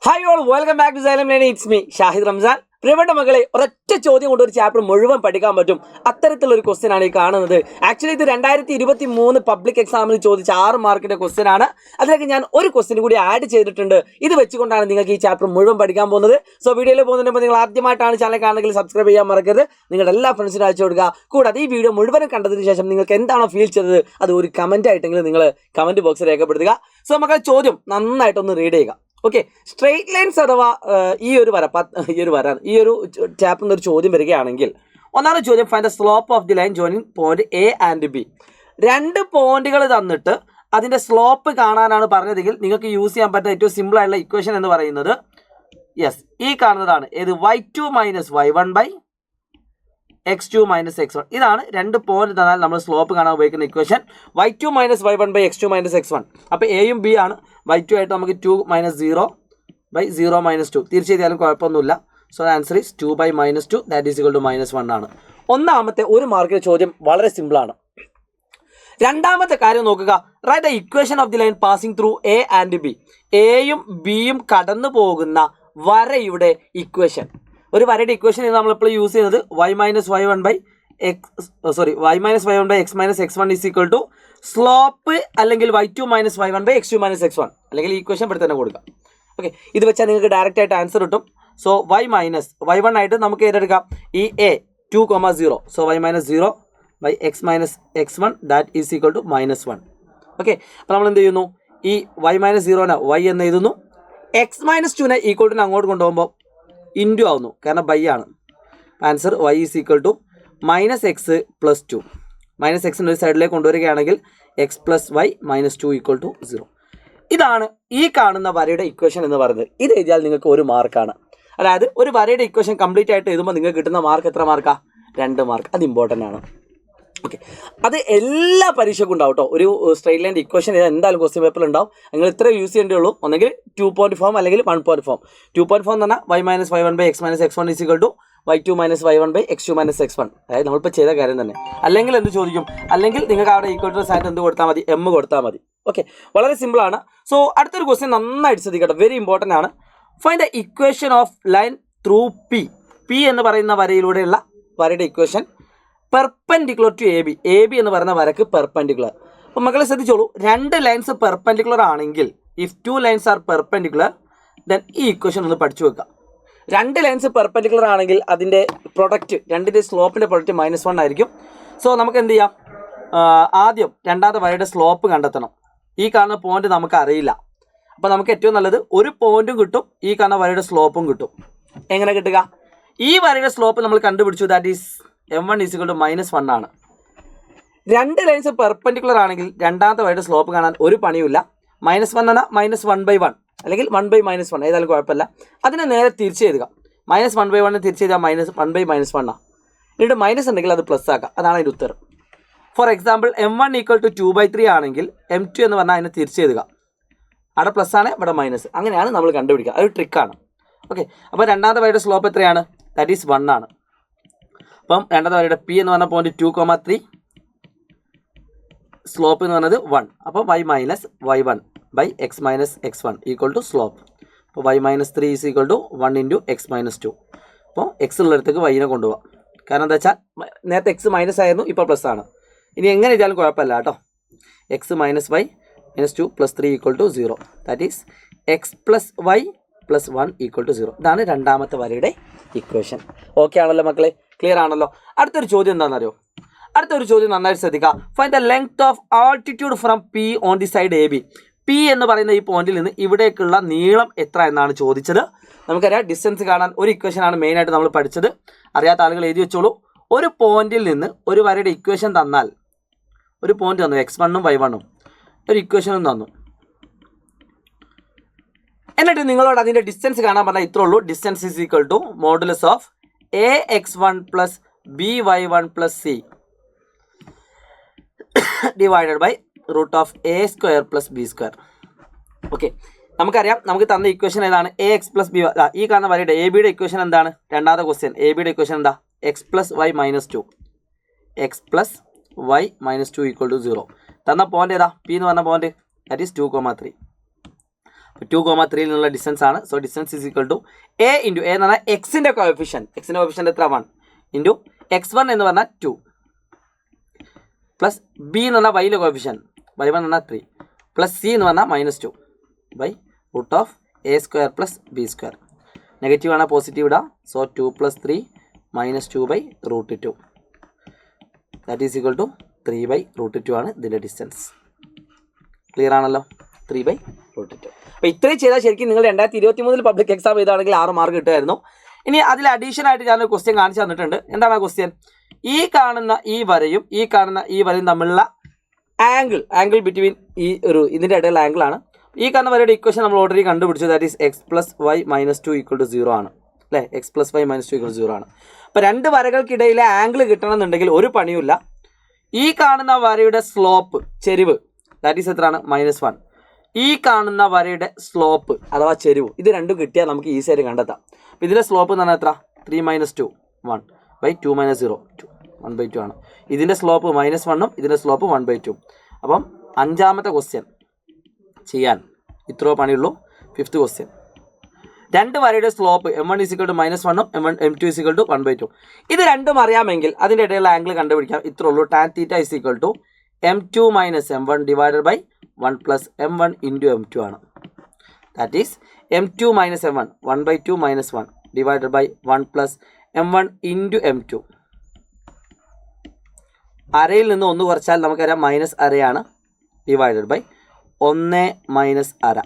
Hi all, welcome back to Xylem Learning. It's me, Shahid Ramzan. പ്രിയപ്പെട്ട മക്കളെ, ഒരൊറ്റ ചോദ്യം കൊണ്ട് ഒരു ചാപ്റ്റർ മുഴുവൻ പഠിക്കാൻ പറ്റും. അത്തരത്തിലൊരു ക്വസ്റ്റ്യൻ ആണ് ഈ കാണുന്നത്. ആക്ച്വലി ഇത് 2023 പബ്ലിക് എക്സാമിന് ചോദിച്ച 6 മാർക്കിന്റെ ക്വസ്റ്റ്യൻ ആണ്. അതിലേക്ക് ഞാൻ ഒരു ക്വസ്റ്റ്യൻ കൂടി ആഡ് ചെയ്തിട്ടുണ്ട്. ഇത് വെച്ചുകൊണ്ടാണ് നിങ്ങൾക്ക് ഈ ചാപ്റ്റർ മുഴുവൻ പഠിക്കാൻ പോകുന്നത്. സോ വീഡിയോയിൽ പോകുന്നതിന് മുമ്പ് നിങ്ങൾ ആദ്യമായിട്ടാണ് ചാനൽ കാണുന്നതെങ്കിൽ സബ്സ്ക്രൈബ് ചെയ്യാൻ മറക്കരുത്. നിങ്ങളുടെ എല്ലാ ഫ്രണ്ട്സിനും അയച്ചു കൊടുക്കുക. കൂടാതെ ഈ വീഡിയോ മുഴുവനും കണ്ടതിന് ശേഷം നിങ്ങൾക്ക് എന്താണോ ഫീൽ ചെയ്തത് അത് ഒരു കമന്റ് ആയിട്ടെങ്കിലും നിങ്ങൾ കമന്റ് ബോക്സിൽ രേഖപ്പെടുത്തുക. സോ മക്കളെ, ചോദ്യം നന്നായിട്ടൊന്ന് റീഡ് ചെയ്യുക. ഓക്കെ, സ്ട്രെയിറ്റ് ലൈൻസ് അഥവാ ഈ ഒരു ചാപ്റ്ററിൽ ഒരു ചോദ്യം വരികയാണെങ്കിൽ, ഒന്നാമത്തെ ചോദ്യം, find the slope of the line joining point A and B. രണ്ട് പോയിന്റുകൾ തന്നിട്ട് അതിന്റെ സ്ലോപ്പ് കാണാനാണ് പറഞ്ഞതെങ്കിൽ നിങ്ങൾക്ക് യൂസ് ചെയ്യാൻ പറ്റുന്ന ഏറ്റവും സിമ്പിൾ ആയിട്ടുള്ള ഇക്വേഷൻ എന്ന് പറയുന്നത് ഈ കാണുന്നതാണ്. ഏത്? y2 - y1 by x2 - x1. ഇതാണ് രണ്ട് പോയിന്റ് തന്നാൽ നമ്മൾ സ്ലോപ്പ് കാണാൻ ഉപയോഗിക്കുന്ന equation. y2 - y1 by x2 - x1. അപ്പോൾ എയും ബി ആണ്. y2 ആയിട്ട് നമുക്ക് 2 - 0 ബൈ 0 - 2 തിരിച്ചെഴുതിയാലും കുഴപ്പമൊന്നുമില്ല. So answer is 2 by -2 that is equal to -1 ആണ്. ഒന്നാമത്തെ ഒരു മാർക്കിന്റെ ചോദ്യം വളരെ സിമ്പിളാണ്. രണ്ടാമത്തെ കാര്യം നോക്കുക. Write the equation of the line passing through A and B. എയും ബിയും കടന്നു പോകുന്ന വരയുടെ ഇക്വേഷൻ. ഒരു വരയുടെ ഇക്വേഷൻ നമ്മൾ ഇപ്പോൾ യൂസ് ചെയ്യുന്നത് y - y1 by x - x1 is equal to slope അല്ലെങ്കിൽ y2 - y1 by x2 - x1, അല്ലെങ്കിൽ ഈ ഇക്വേഷൻ ഇവിടെ തന്നെ കൊടുക്കാം. ഓക്കെ, ഇത് വെച്ചാൽ നിങ്ങൾക്ക് ഡയറക്റ്റ് ആയിട്ട് ആൻസർ കിട്ടും. സോ y1 ആയിട്ട് നമുക്ക് ഏതെടുക്കാം? ഈ a 2, 0. So y - 0 by x - x1 that is equal to -1. Okay, അപ്പോൾ നമ്മൾ എന്ത് ചെയ്യുന്നു? ഈ y - 0നെ y എന്ന് എഴുതുന്നു. x - 2നെ ഈക്വൽ ടു അങ്ങോട്ട് കൊണ്ടുപോകുമ്പോൾ ഇൻറ്റു ആവുന്നു, കാരണം ബൈ ആണ്. Answer y is equal to -x + 2. -x ഒരു സൈഡിലേക്ക് കൊണ്ടുവരികയാണെങ്കിൽ x + y - 2 ഈക്വൽ ടു 0. ഇതാണ് ഈ കാണുന്ന വരയുടെ ഇക്വേഷൻ എന്ന് പറയുന്നത്. ഇത് എഴുതിയാൽ നിങ്ങൾക്ക് 1 മാർക്കാണ്. അതായത് ഒരു വരയുടെ ഇക്വേഷൻ കംപ്ലീറ്റ് ആയിട്ട് എഴുതുമ്പോൾ നിങ്ങൾക്ക് കിട്ടുന്ന മാർക്ക് എത്ര മാർക്കാണ്? 2 മാർക്ക്. അത് ഇമ്പോർട്ടൻ്റ് ആണ്. ഓക്കെ, അത് എല്ലാ പരീക്ഷയ്ക്കും ഉണ്ടാവും കേട്ടോ. ഒരു സ്ട്രെയിറ്റ് ലൈൻ്റെ ഇക്വേഷൻ ചെയ്താൽ എന്തായാലും ക്വസ്റ്റ്യൻ പേപ്പറിൽ ഉണ്ടാവും. നിങ്ങൾ ഇത്ര യൂസ് ചെയ്യേണ്ടേ ഉള്ളൂ. ഒന്നെങ്കിൽ 2 പോയിന്റ് ഫോം അല്ലെങ്കിൽ 1 പോയിന്റ് ഫോം. 2 പോയിന്റ് ഫോം എന്ന് പറഞ്ഞാൽ y - y1 by x - x1 is equal to y2 - y1 by x2 - x1. അതായത് നമ്മളിപ്പോൾ ചെയ്ത കാര്യം തന്നെ. അല്ലെങ്കിൽ എന്ത് ചോദിക്കും? അല്ലെങ്കിൽ നിങ്ങൾക്ക് അവിടെ ഈക്വൽ ടു സൈൻ എന്ത് കൊടുത്താൽ മതി? m കൊടുത്താൽ മതി. ഓക്കെ, വളരെ സിമ്പിളാണ്. സോ അടുത്തൊരു ക്വസ്റ്റ്യൻ നന്നായിട്ട് ശ്രദ്ധിക്കട്ടെ, വെരി ഇമ്പോർട്ടൻ്റ് ആണ്. Find the equation of line through P. P എന്ന് പറയുന്ന വരയിലൂടെയുള്ള വരയുടെ equation perpendicular to A B. A B എന്ന് പറയുന്ന വരക്ക് പെർപെൻഡിക്കുലർ. അപ്പോൾ മക്കളെ ശ്രദ്ധിച്ചോളൂ, രണ്ട് ലൈൻസ് പെർപെൻഡിക്കുലർ ആണെങ്കിൽ, if 2 lines are perpendicular then ഈ ഇക്വേഷൻ ഒന്ന് പഠിച്ചു വെക്കുക. രണ്ട് ലൈൻസ് പെർപെൻഡിക്കുലർ ആണെങ്കിൽ അതിൻ്റെ പ്രൊഡക്റ്റ്, രണ്ടിൻ്റെ സ്ലോപ്പിൻ്റെ പ്രൊഡക്റ്റ് -1 ആയിരിക്കും. സോ നമുക്ക് എന്ത് ചെയ്യാം? ആദ്യം രണ്ടാമത്തെ വരയുടെ സ്ലോപ്പ് കണ്ടെത്തണം. ഈ കാണുന്ന പോയിന്റ് നമുക്ക് അറിയില്ല. അപ്പോൾ നമുക്ക് ഏറ്റവും നല്ലത് ഒരു പോയിന്റും കിട്ടും, ഈ കാണുന്ന വരയുടെ സ്ലോപ്പും കിട്ടും. എങ്ങനെ കിട്ടുക? ഈ വരയുടെ സ്ലോപ്പ് നമ്മൾ കണ്ടുപിടിച്ചു, that is m1 is equal to -1 ആണ്. രണ്ട് ലൈൻസ് പെർപെൻഡിക്കുലർ ആണെങ്കിൽ രണ്ടാമത്തെ വരയുടെ സ്ലോപ്പ് കാണാൻ ഒരു പണിയുമില്ല. -1 എന്നാൽ -1/1 അല്ലെങ്കിൽ 1/-1 ഏതായാലും കുഴപ്പമില്ല. അതിനെ നേരെ തിരിച്ച് എഴുതുക. -1/1 തിരിച്ച് എഴുതുക -1/-1 ആണ്. എന്നിട്ട് മൈനസ് ഉണ്ടെങ്കിൽ അത് പ്ലസ് ആക്കുക. അതാണ് അതിൻ്റെ ഉത്തരം. For example m1 equal to 2/3 ആണെങ്കിൽ m2 എന്ന് പറഞ്ഞാൽ അതിനെ തിരിച്ച് എഴുതുക. അവിടെ പ്ലസ് ആണ്, ഇവിടെ മൈനസ്. അങ്ങനെയാണ് നമ്മൾ കണ്ടുപിടിക്കുക. അതൊരു ട്രിക്കാണ്. ഓക്കെ, അപ്പോൾ രണ്ടാമത്തെ വരയുടെ സ്ലോപ്പ് എത്രയാണ്? ദാറ്റ് ഈസ് 1 ആണ്. അപ്പം രണ്ടാമത്തെ വരയുടെ പി എന്ന് പറഞ്ഞ പോയിന്റ് 2,3, സ്ലോപ്പ് എന്ന് പറഞ്ഞത് 1. അപ്പോൾ y - y1 by x - x1 equal to slope. അപ്പോൾ y - 3 is equal to 1 into x - 2. അപ്പോൾ എക്സ് ഉള്ളിടത്തേക്ക് വൈനെ കൊണ്ടുപോകാം. കാരണം എന്താ വെച്ചാൽ നേരത്തെ എക്സ് മൈനസ് ആയിരുന്നു, ഇപ്പോൾ പ്ലസ് ആണ്. ഇനി എങ്ങനെ എഴുതിയാലും കുഴപ്പമില്ല കേട്ടോ. x - y - 2 + 3 equal to 0. That is x + y + 1 equal to 0. ഇതാണ് രണ്ടാമത്തെ വരയുടെ ഇക്വേഷൻ. ഓക്കെ ആണല്ലോ മക്കളെ? ക്ലിയർ ആണല്ലോ? അടുത്തൊരു ചോദ്യം എന്താണെന്നറിയോ? അടുത്തൊരു ചോദ്യം നന്നായിട്ട് ശ്രദ്ധിക്കുക. Find the length of altitude from P on the side A B. P എന്ന് പറയുന്ന ഈ പോയിന്റിൽ നിന്ന് ഇവിടേക്കുള്ള നീളം എത്ര എന്നാണ് ചോദിച്ചത്. നമുക്കറിയാം, ഡിസ്റ്റൻസ് കാണാൻ ഒരു ഇക്വേഷനാണ് മെയിനായിട്ട് നമ്മൾ പഠിച്ചത്. അറിയാത്ത ആളുകൾ എഴുതി വെച്ചോളൂ. ഒരു പോയിന്റിൽ നിന്ന് ഒരു വരയുടെ ഇക്വേഷൻ തന്നാൽ, ഒരു പോയിന്റ് തന്നു, x1 ഉം y1 ഉം ഒരു ഇക്വേഷനും തന്നു, എന്നിട്ട് നിങ്ങളോട് അതിൻ്റെ ഡിസ്റ്റൻസ് കാണാൻ പറഞ്ഞാൽ ഇത്രേ ഉള്ളൂ. Distance is equal to modulus of ax1 + by1 + c divided by √a² + b². Okay, നമുക്കറിയാം, നമുക്ക് തന്ന ഇക്വേഷൻ ഏതാണ്? ax + b. ഈ കാണുന്ന വരയുടെ എ ബിയുടെ ഇക്വേഷൻ എന്താണ്? രണ്ടാമത്തെ ക്വസ്റ്റ്യൻ എ ബിയുടെ ഇക്വേഷൻ എന്താ? x + y - 2. x + y - 2 equal to 0. തന്ന പോയിന്റ് ഏതാ? പി എന്ന് പറഞ്ഞ പോയിന്റ്, ദാറ്റ് ഈസ് 2,3. 2,3 നിന്നുള്ള ഡിസ്റ്റൻസ് ആണ്. So distance is equal to a into a എന്ന് പറഞ്ഞാൽ എക്സിൻ്റെ കോഎഫിഷ്യൻ എത്ര 1 ഇൻറ്റു x1 എന്ന് പറഞ്ഞാൽ 2 പ്ലസ് ബി എന്ന് പറഞ്ഞാൽ വൈയിലെ കോഎഫിഷ്യൻ y1 എന്ന് പറഞ്ഞാൽ 3 പ്ലസ് സി എന്ന് പറഞ്ഞാൽ -2 by root of a square plus b square. Negative ആണ് പോസിറ്റീവ് ഇടാം. So 2 + 3 -2 by root 2 that is equal to 3 by root 2 ആണ് ഇതിൻ്റെ ഡിസ്റ്റൻസ്. ക്ലിയർ ആണല്ലോ? 3 ബൈ റൂട്ട് 2. അപ്പോൾ ഇത്രയും ചെയ്താൽ ശരിക്കും നിങ്ങൾ 2023 പബ്ലിക് എക്സാം ചെയ്താണെങ്കിൽ 6 മാർക്ക് കിട്ടുമായിരുന്നു. ഇനി അതിൽ അഡീഷൻ ആയിട്ട് ഞാനൊരു ക്വസ്റ്റ്യൻ കാണിച്ചു തന്നിട്ടുണ്ട്. എന്താണ് ആ ക്വസ്റ്റ്യൻ? ഈ കാണുന്ന ഈ വരയും തമ്മിലുള്ള ആംഗിൾ ബിറ്റ്വീൻ ഇതിൻ്റെ ഇടയിലുള്ള ആംഗിളാണ്. ഈ കാണുന്ന വരയുടെ ഇക്വേഷൻ നമ്മൾ ഓൾറെഡി കണ്ടുപിടിച്ചു. ദാറ്റ് ഈസ് x + y - 2 = 0 ആണ് അല്ലേ? x + y - 2 = 0 ആണ്. അപ്പോൾ രണ്ട് വരകൾക്കിടയിലെ ആംഗിൾ കിട്ടണമെന്നുണ്ടെങ്കിൽ ഒരു പണിയുമില്ല. ഈ കാണുന്ന വരയുടെ സ്ലോപ്പ് ചെരിവ് ദാറ്റ് ഈസ് എത്രയാണ്? -1. ഈ കാണുന്ന വരയുടെ സ്ലോപ്പ് അഥവാ ചെരിവ് ഇത് രണ്ടും കിട്ടിയാൽ നമുക്ക് ഈസി ആയിട്ട് കണ്ടെത്താം. അപ്പോൾ ഇതിൻ്റെ സ്ലോപ്പ് എന്ന് പറഞ്ഞാൽ എത്ര? 3 - 2 1 ബൈ 2 - 0 2 1/2 ആണ്. ഇതിൻ്റെ സ്ലോപ്പ് -1ഉം ഇതിൻ്റെ സ്ലോപ്പ് 1/2. അപ്പം 5ാമത്തെ ക്വസ്റ്റ്യൻ ചെയ്യാൻ ഇത്രയോ പണിയുള്ളൂ. 5th ക്വസ്റ്റ്യൻ രണ്ട് വരയുടെ സ്ലോപ്പ് m1 = -1ഉം m2 = 1/2. ഇത് രണ്ടും അറിയാമെങ്കിൽ അതിൻ്റെ ഇടയിലുള്ള ആംഗിൾ കണ്ടുപിടിക്കാം. ഇത്രേ ഉള്ളൂ. tan θ = m2 - m1 divided by 1 + m1 × m2 ആണ്. That is m2 - m1 1/2 - 1 divided by 1 + m1 × m2. അരയിൽ നിന്ന് 1 കുറച്ചാൽ നമുക്കറിയാം -1/2 ഡിവൈഡഡ് ബൈ 1 - അര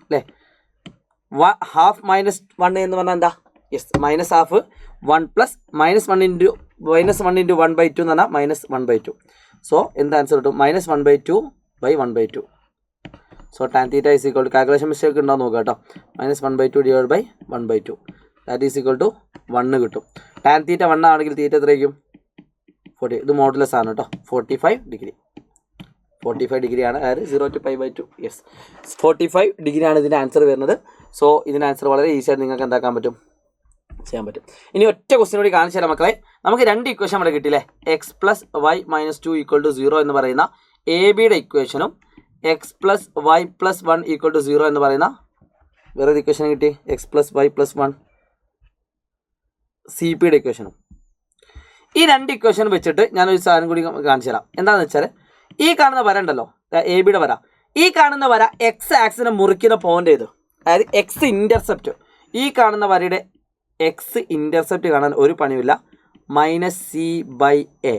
അല്ലേ? ഹാഫ് -1 എന്ന് പറഞ്ഞാൽ എന്താ? യെസ് -1/2 1 + -1 × -1 × 1/2 എന്ന് പറഞ്ഞാൽ -1/2. സോ എന്താ ആൻസർ കിട്ടും? -1/2 by 1/2. So tan θ = calculation mistake ഉണ്ടോ നോക്കുക കേട്ടോ. -1/2 divide by 1/2 that is equal to 1 കിട്ടും. tan θ 1 ആണെങ്കിൽ തീറ്റ എത്രയായിരിക്കും? 40. ഇത് മോഡുലസ് ആണ് കേട്ടോ. 45 ഡിഗ്രി ആണ്. അതായത് 0 to π/2. യെസ് 45 ഡിഗ്രി ആണ് ഇതിൻ്റെ ആൻസർ വരുന്നത്. സോ ഇതിൻ്റെ ആൻസർ വളരെ ഈസി ആയിട്ട് നിങ്ങൾക്ക് എന്താക്കാൻ പറ്റും? ചെയ്യാൻ പറ്റും. ഇനി ഒറ്റ ക്വസ്റ്റ്യൻ കൂടി കാണിച്ചു തരാം മക്കളെ. നമുക്ക് രണ്ട് ഇക്വേഷൻ ഇവിടെ കിട്ടിയില്ലേ? x + y - 2 = 0 എന്ന് പറയുന്ന എ ബിയുടെ ഇക്വേഷനും x + y + 1 = 0 എന്ന് പറയുന്ന വേറൊരു ഇക്വേഷൻ കിട്ടി. x + y + 1 സി പിയുടെ ഇക്വേഷനും. ഈ രണ്ട് ഇക്വേഷൻ വെച്ചിട്ട് ഞാനൊരു സാധനം കൂടി കാണിച്ചു തരാം. എന്താണെന്ന് വെച്ചാൽ ഈ കാണുന്ന വര ഉണ്ടല്ലോ, എ ബിയുടെ വര. ഈ കാണുന്ന വര എക്സ് ആക്സിനെ മുറിക്കുന്ന പോയിന്റ് ഏത്? അതായത് എക്സ് ഇൻ്റർസെപ്റ്റ്. ഈ കാണുന്ന വരയുടെ എക്സ് ഇൻ്റർസെപ്റ്റ് കാണാൻ ഒരു പണിയില്ല. -c/a.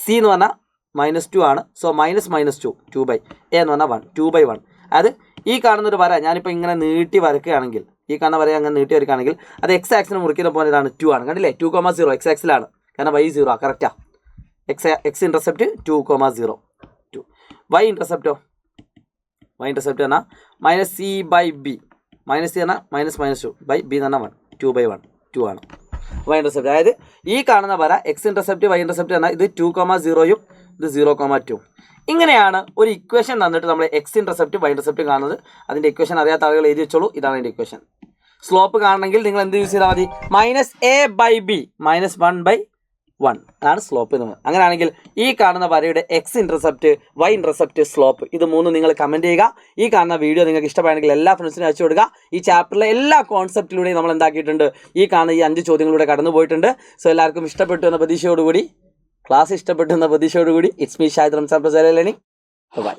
സി എന്ന് പറഞ്ഞാൽ -2 ആണ്. സോ -2 2/a എന്ന് പറഞ്ഞാൽ 1 2/1. അതായത് ഈ കാണുന്നൊരു വര ഞാനിപ്പോൾ ഇങ്ങനെ നീട്ടി വരയ്ക്കുകയാണെങ്കിൽ, ഈ കാണുന്ന വര അങ്ങനെ നീട്ടി വരയ്ക്കുകയാണെങ്കിൽ അത് എക്സ് ആക്സിനെ മുറിക്കുന്ന പോയിന്റ് ഇതാണ് 2 ആണ്. കണ്ടില്ലേ? 2,0 എക്സ് ആക്സിലാണ്. കാരണം y 0 correct. X intercept 2,0 2. y ഇൻ്റർസെപ്റ്റോ? y intercept പറഞ്ഞാൽ -c/b. -c പറഞ്ഞാൽ -2 ബൈ b എന്ന് പറഞ്ഞാൽ 1 2/1 2 ആണ് y ഇൻ്റർസെപ്റ്റ്. അതായത് ഈ കാണുന്ന വര എക്സ് ഇൻ്റർസെപ്റ്റ് y ഇൻ്റർസെപ്റ്റ് പറഞ്ഞാൽ ഇത് 2,0യും ഇത് 0,2. ഇങ്ങനെയാണ് ഒരു ഇക്വേഷൻ തന്നിട്ട് നമ്മൾ എക്സ് ഇൻ്റർസെപ്റ്റ് y ഇൻ്റർസെപ്റ്റ് കാണുന്നത്. അതിൻ്റെ ഇക്വേഷൻ അറിയാത്ത ആളുകൾ എഴുതി വെച്ചോളൂ. ഇതാണ് അതിൻ്റെ ഇക്വേഷൻ. സ്ലോപ്പ് കാണണമെങ്കിൽ നിങ്ങൾ എന്ത് യൂസ് ചെയ്താൽ മതി? -a/b -1/1 ആണ് സ്ലോപ്പ് എന്ന്. അങ്ങനെയാണെങ്കിൽ ഈ കാണുന്ന വരയുടെ X intercept y intercept slope ഇത് മൂന്നും നിങ്ങൾ കമൻറ്റ് ചെയ്യുക. ഈ കാണുന്ന വീഡിയോ നിങ്ങൾക്ക് ഇഷ്ടമായെങ്കിൽ എല്ലാ ഫ്രണ്ട്സിനും അയച്ചു കൊടുക്കുക. ഈ ചാപ്റ്ററിലെ എല്ലാ കോൺസെപ്റ്റിലൂടെയും നമ്മൾ എന്താക്കിയിട്ടുണ്ട്? ഈ കാണുന്ന ഈ 5 ചോദ്യങ്ങളിലൂടെ കടന്നു പോയിട്ടുണ്ട്. സോ എല്ലാവർക്കും ഇഷ്ടപ്പെട്ടു എന്ന പ്രതീക്ഷയോടുകൂടി, ക്ലാസ് ഇഷ്ടപ്പെട്ടു എന്ന പ്രതീക്ഷയോടുകൂടി, it's me Shahid Ramzan Prasad learning. By.